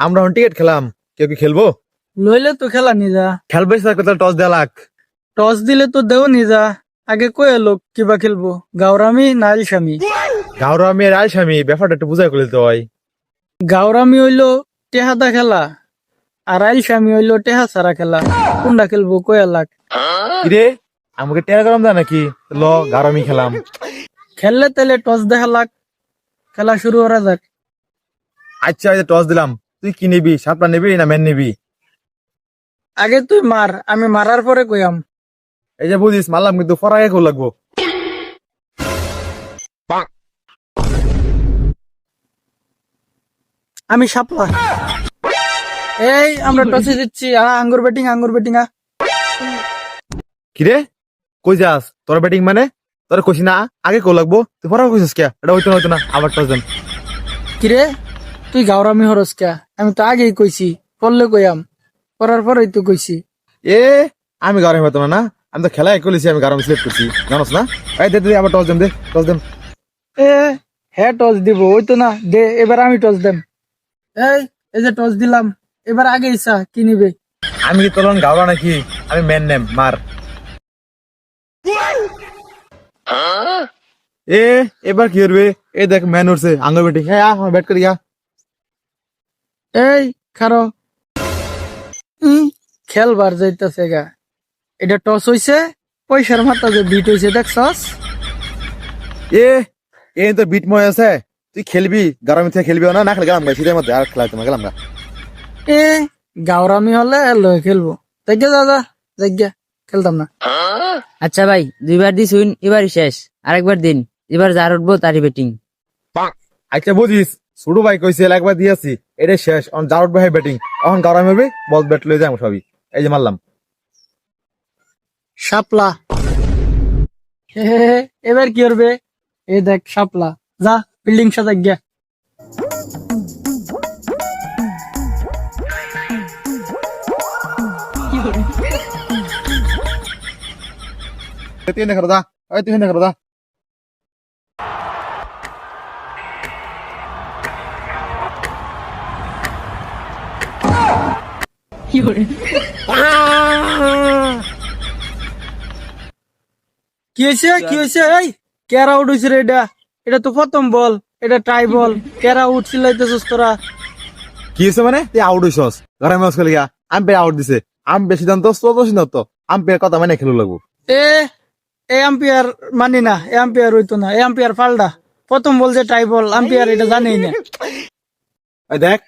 আমরা টিকিট খেলাম, কেউ কি খেলবো? লইলে তো খেলা নিজা। খেলবে স্যার, কোথাও টস দেওয়া লাগ। টস দিলে তো দেও নিজা। আগে কয়ে লোক কিবা খেলবো, গাওরামি না আলসামি? গাওরা আমি আর আলসামি ব্যাপারটা একটু বুঝাই করে দিতে হয়। গাওরামি হইলো টেহাদা খেলা, আর আলসামি হইলো টেহা ছাড়া খেলা। কোনটা খেলবো কয়ে লাগ? কিরে, আমাকে টেরা গরম দেয় নাকি? ল, গারামি খেলাম। খেললে তাহলে টস দেখা লাগ, খেলা শুরু করা যাক। আচ্ছা, এই যে টস দিলাম, তুই কি নিবি? সাপটা নিবি না ম্যান নিবি? আগে তুই মার, আমি মারার পরে কইয়াম। এই যে বুঝিস, মারলাম কিন্তু ফর আগে করে লাগবো। আমি সাপলা। এই আমরা টসে দিচ্ছি, আঙ্গুর ব্যাটিং, আঙ্গুর ব্যাটিং। কিরে, কই যাস? তোর ব্যাটিং মানে? তোর কইছি না আগে কো লাগবো, তুই ফর কইছিস কে? এটা হইতো না, আবার টস দেন। কিরে, তুই গাওরামি হরস কে? আমি তো আগেই কইছি পড়লে কইয়াম, পড়ার পরেই তো কইছি। এ, আমি গারামি হতো না, আমি তো খেলায় কইছি, আমি গারামি সিলেক্ট করছি, জানোস না? এই দে দে, আবার টস দেন, দে টস দেন। এ হ্যাঁ, টস দিব ওই তো না, দে এবার আমি টস দেম। এই যে টস দিলাম, এবার আগে ইচ্ছা কি নিবে? আমি কি তোর গাওরা নাকি? আমি ম্যান নেম, মার। এ, এবার কি করবে? এই দেখ ম্যান উঠছে, আঙ্গুর ব্যাটিং। হ্যাঁ, আমার ব্যাট করি গা। এই খারো, খেলবার যাইতাছে গা। এটা টস হইছে, পয়সার মাথা যে বিট হইছে দেখছস? এ, এ তো বিট ময় আছে। তুই খেলবি, গারামি থেকে খেলবি না? না খেলে গেলাম গা, শীতের মধ্যে আর খেলা তোমার গেলাম গা। এ গাওরামি হলে লয় খেলবো। দেখে দাদা, দেখে খেলতাম না। আচ্ছা ভাই, দুইবার দিছুন, এবারই শেষ। আরেকবার দিন, এবার যার উঠবো তারই ব্যাটিং। আচ্ছা বুঝিস, ছোট ভাই কইছে একবার দিয়েছি, এটা শেষ। অন জারুট ভাই ব্যাটিং, এখন গারামি হবে, বল ব্যাট লয়ে যাই সবই। এই যে মারলাম। শাপলা। এবার কি করবে? এই দেখ শাপলা, যা বিল্ডিং সাজা গিয়া। তুই না করদা, এই তুই না করদা। কি হয়েছে, কি হয়েছে? এই কেরা আউট হয়েছে রে? এটা এটা তো প্রথম বল, এটা ট্রাই বল। কেরা আউট চিল্লাইতেছিস তোরা? কি হয়েছে মানে? তুই আউট হইছস, গারামি হস খেলে গা। আম্পায়ার আউট দিছে, আম্পায়ার সিদ্ধান্ত ছোট সিদ্ধান্ত, আম্পায়ার কথা মানে খেলু লাগবো। এ এ আম্পায়ার মানি না, এ আম্পায়ার হইতো না, এ আম্পায়ার ফালডা। প্রথম বল যে ট্রাই বল, আম্পায়ার এটা জানেই না। এই দেখ,